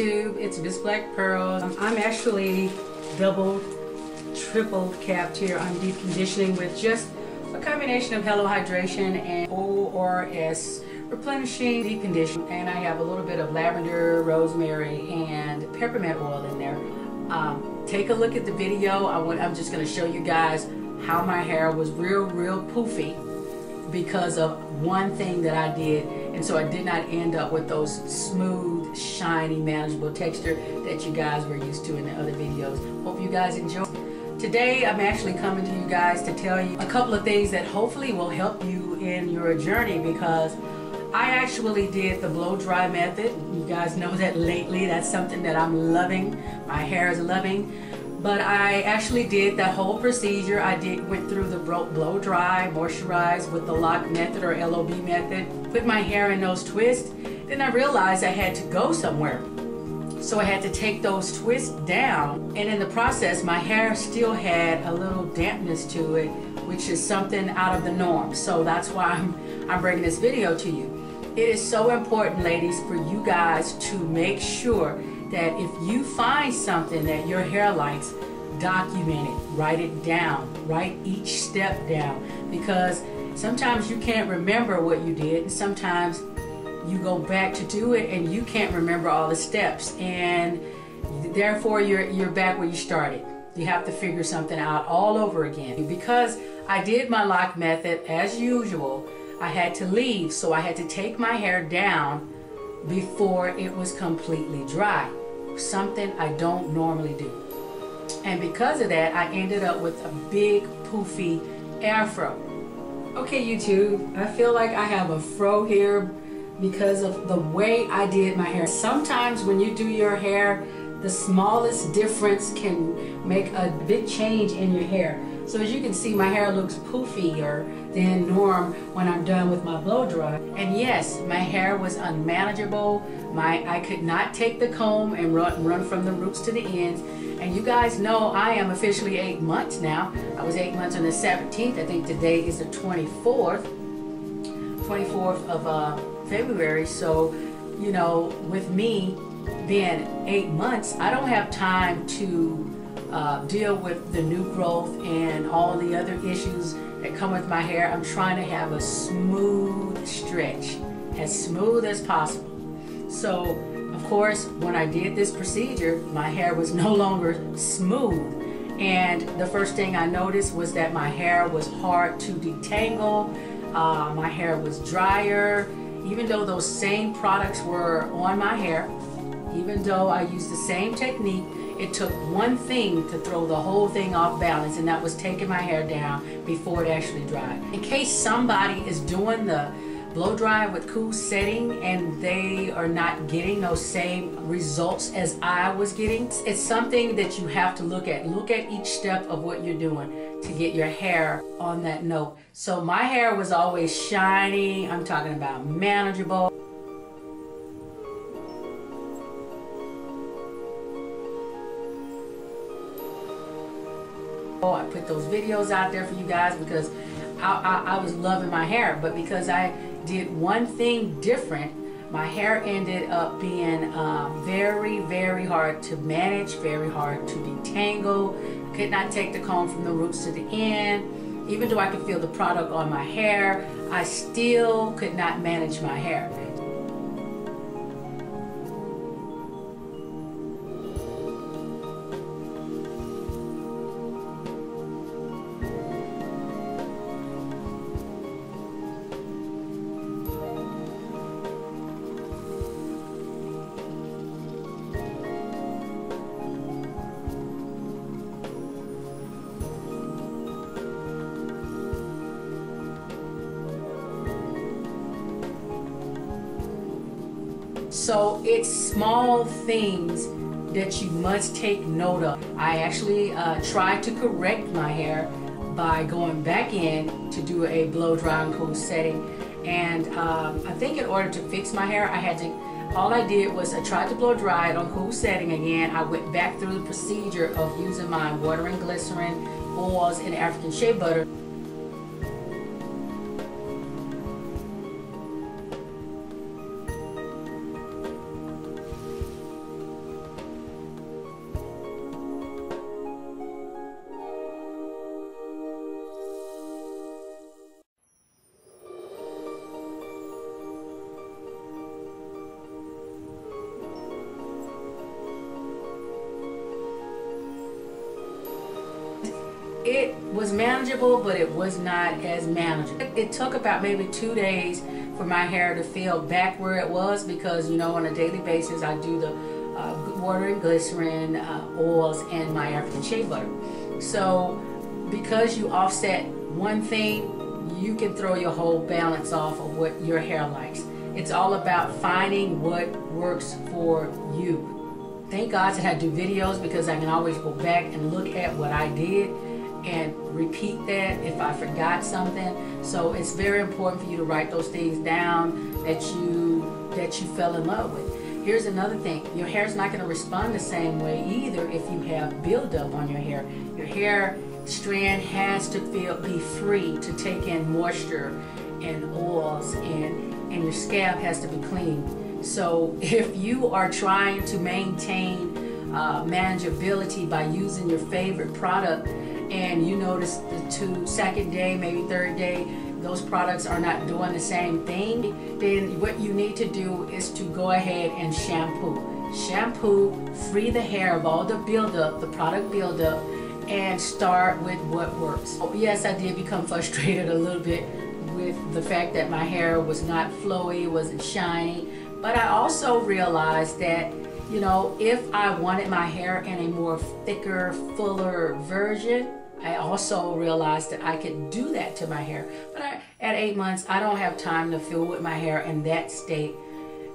YouTube, it's MzBlackPearlz. I'm actually double, triple capped here. I'm deep conditioning with just a combination of Hello Hydration and ORS replenishing deep condition, and I have a little bit of lavender, rosemary, and peppermint oil in there. Take a look at the video. I'm just going to show you guys how my hair was real poofy because of one thing that I did, and so I did not end up with those smooth, shiny, manageable texture that you guys were used to in the other videos. Hope you guys enjoy. Today I'm actually coming to you guys to tell you a couple of things that hopefully will help you in your journey, because I actually did the blow dry method. You guys know that lately that's something that I'm loving, my hair is loving. But I actually did that whole procedure. Went through the blow dry, moisturize with the lock method or LOB method, put my hair in those twists. Then I realized I had to go somewhere. So I had to take those twists down, and in the process my hair still had a little dampness to it, which is something out of the norm. So that's why I'm bringing this video to you. It is so important, ladies, for you guys to make sure that if you find something that your hair likes, document it, write it down, write each step down, because sometimes you can't remember what you did, and sometimes you go back to do it and you can't remember all the steps, and therefore you're back where you started. You have to figure something out all over again. Because I did my lock method as usual, I had to leave, so I had to take my hair down before it was completely dry, something I don't normally do. And because of that, I ended up with a big poofy afro. Okay, YouTube, I feel like I have a fro here because of the way I did my hair. Sometimes when you do your hair, the smallest difference can make a big change in your hair. So as you can see, my hair looks poofier than norm when I'm done with my blow dry. And yes, my hair was unmanageable. I could not take the comb and run from the roots to the ends. And you guys know I am officially 8 months now. I was 8 months on the 17th. I think today is the 24th of February. So, you know, with me being 8 months, I don't have time to deal with the new growth and all the other issues that come with my hair. I'm trying to have a smooth stretch, as smooth as possible. So, of course, when I did this procedure, my hair was no longer smooth. And the first thing I noticed was that my hair was hard to detangle. My hair was drier. Even though those same products were on my hair, even though I used the same technique, it took one thing to throw the whole thing off balance, and that was taking my hair down before it actually dried. In case somebody is doing the blow dry with cool setting and they are not getting those same results as I was getting, it's something that you have to look at. Look at each step of what you're doing to get your hair on that note. So my hair was always shiny. I'm talking about manageable. I put those videos out there for you guys because I was loving my hair, but because I did one thing different, my hair ended up being very hard to manage, very hard to detangle. Could not take the comb from the roots to the end. Even though I could feel the product on my hair, I still could not manage my hair. So it's small things that you must take note of. I actually tried to correct my hair by going back in to do a blow dry and cool setting, and I think in order to fix my hair, all I did was I tried to blow dry it on cool setting again. I went back through the procedure of using my water and glycerin, oils, and African shea butter. manageable, but it was not as manageable. It took about maybe 2 days for my hair to feel back where it was, because you know, on a daily basis I do the water and glycerin, oils, and my African shea butter. So because you offset one thing, you can throw your whole balance off of what your hair likes. It's all about finding what works for you. Thank God that I do videos, because I can always go back and look at what I did and repeat that if I forgot something. So it's very important for you to write those things down that you fell in love with. Here's another thing. Your hair's not going to respond the same way either if you have buildup on your hair. Your hair strand has to be free to take in moisture and oils, and your scalp has to be clean. So if you are trying to maintain manageability by using your favorite product, and you notice the second day, maybe third day, those products are not doing the same thing, then what you need to do is to go ahead and shampoo. Shampoo, free the hair of all the buildup, the product buildup, and start with what works. Yes, I did become frustrated a little bit with the fact that my hair was not flowy, wasn't shiny, but I also realized that, you know, if I wanted my hair in a more thicker, fuller version, I also realized that I could do that to my hair. But at 8 months, I don't have time to fill with my hair in that state,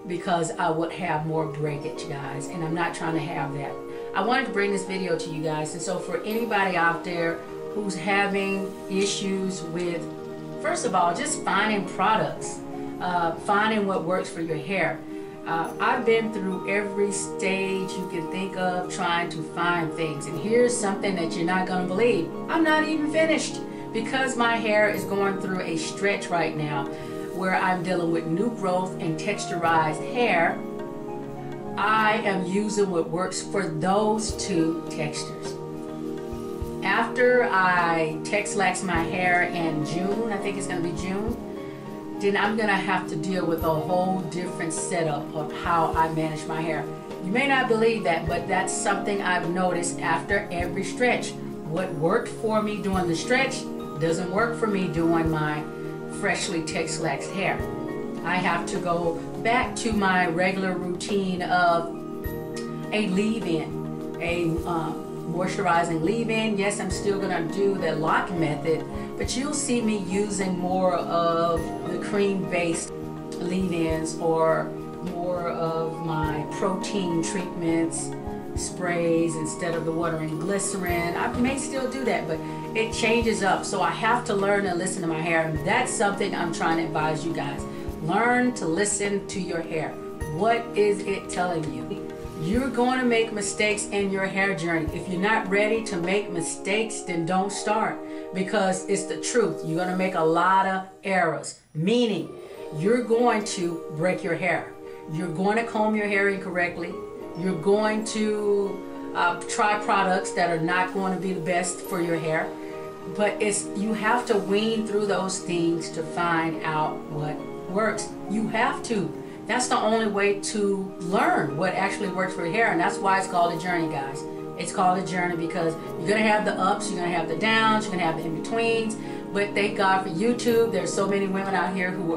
because I would have more breakage, guys, and I'm not trying to have that. I wanted to bring this video to you guys, and so for anybody out there who's having issues with, first of all, just finding products, finding what works for your hair. I've been through every stage you can think of trying to find things, and here's something that you're not going to believe. I'm not even finished, because my hair is going through a stretch right now where I'm dealing with new growth and texturized hair. I am using what works for those two textures. After I texlax my hair in June, I think it's going to be June, then I'm going to have to deal with a whole different setup of how I manage my hair. You may not believe that, but that's something I've noticed after every stretch. What worked for me doing the stretch doesn't work for me doing my freshly texlaxed hair. I have to go back to my regular routine of a leave-in, a moisturizing leave-in. Yes, I'm still going to do the lock method, but you'll see me using more of the cream-based leave-ins or more of my protein treatments, sprays, instead of the water and glycerin. I may still do that, but it changes up. So I have to learn to listen to my hair, and that's something I'm trying to advise you guys. Learn to listen to your hair. What is it telling you? You're going to make mistakes in your hair journey. If you're not ready to make mistakes, then don't start, because it's the truth. You're going to make a lot of errors, meaning you're going to break your hair. You're going to comb your hair incorrectly. You're going to try products that are not going to be the best for your hair. But you have to wean through those things to find out what works. You have to. That's the only way to learn what actually works for your hair, and that's why it's called a journey, guys. It's called a journey because you're going to have the ups, you're going to have the downs, you're going to have the in-betweens, but thank God for YouTube. There's so many women out here who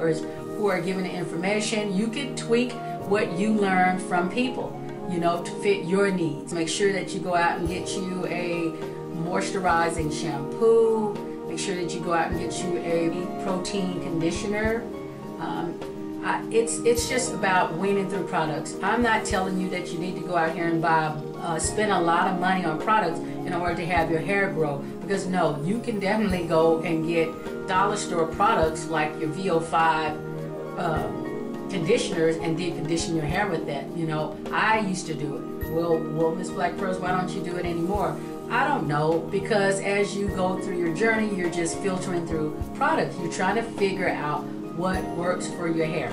are giving the information. You can tweak what you learn from people, you know, to fit your needs. Make sure that you go out and get you a moisturizing shampoo. Make sure that you go out and get you a protein conditioner. It's just about weaning through products. I'm not telling you that you need to go out here and spend a lot of money on products in order to have your hair grow, because no, you can definitely go and get dollar store products like your VO5 conditioners and deep condition your hair with that. You know, I used to do it. Well, MzBlackPearlz, why don't you do it anymore? I don't know, because as you go through your journey, you're just filtering through products. You're trying to figure out what works for your hair.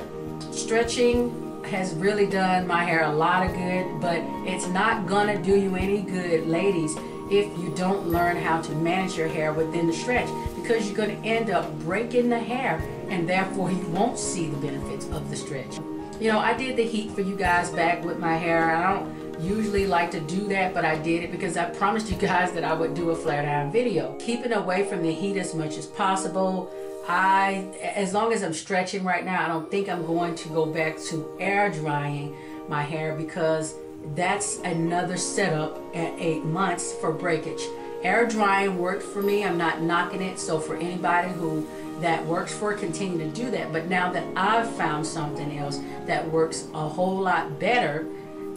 Stretching has really done my hair a lot of good, but it's not gonna do you any good, ladies, if you don't learn how to manage your hair within the stretch, because you're gonna end up breaking the hair, and therefore you won't see the benefits of the stretch. You know, I did the heat for you guys back with my hair. I don't usually like to do that, but I did it because I promised you guys that I would do a flat iron video. Keeping away from the heat as much as possible. As long as I'm stretching right now, I don't think I'm going to go back to air drying my hair, because that's another setup at 8 months for breakage. Air drying worked for me. I'm not knocking it. So for anybody who that works for, continue to do that. But now that I've found something else that works a whole lot better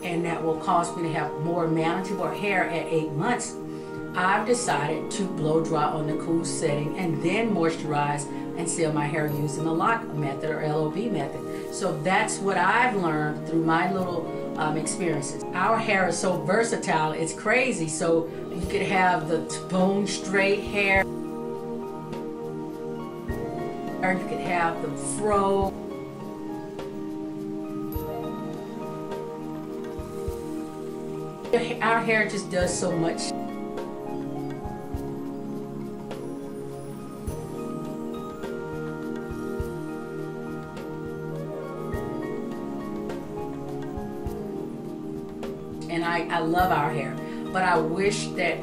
and that will cause me to have more manageable hair at 8 months, I've decided to blow dry on the cool setting and then moisturize and seal my hair using the lock method or LOB method. So that's what I've learned through my little experiences. Our hair is so versatile, it's crazy. So you could have the bone straight hair, you could have the fro, our hair just does so much. And I love our hair, but I wish that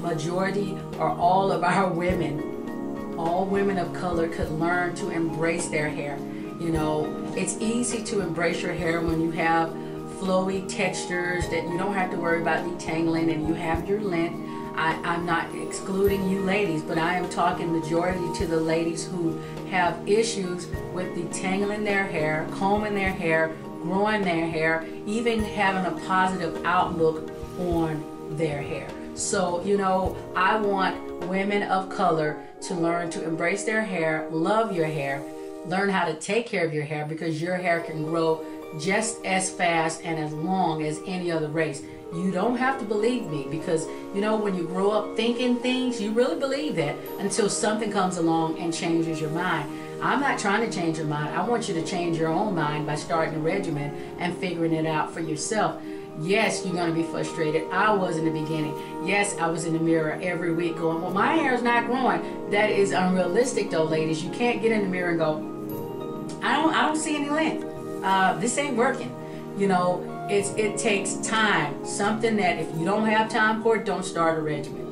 majority or all of our women, all women of color, could learn to embrace their hair. You know, it's easy to embrace your hair when you have flowy textures that you don't have to worry about detangling and you have your length. I'm not excluding you ladies, but I am talking majority to the ladies who have issues with detangling their hair, combing their hair, growing their hair, even having a positive outlook on their hair. So, you know, I want women of color to learn to embrace their hair, love your hair, learn how to take care of your hair, because your hair can grow just as fast and as long as any other race. You don't have to believe me, because, you know, when you grow up thinking things, you really believe that until something comes along and changes your mind. I'm not trying to change your mind. I want you to change your own mind by starting a regimen and figuring it out for yourself. Yes, you're going to be frustrated. I was in the beginning. Yes, I was in the mirror every week going, well, my hair is not growing. That is unrealistic though, ladies. You can't get in the mirror and go, I don't see any length. This ain't working. You know, it takes time. Something that if you don't have time for it, don't start a regimen.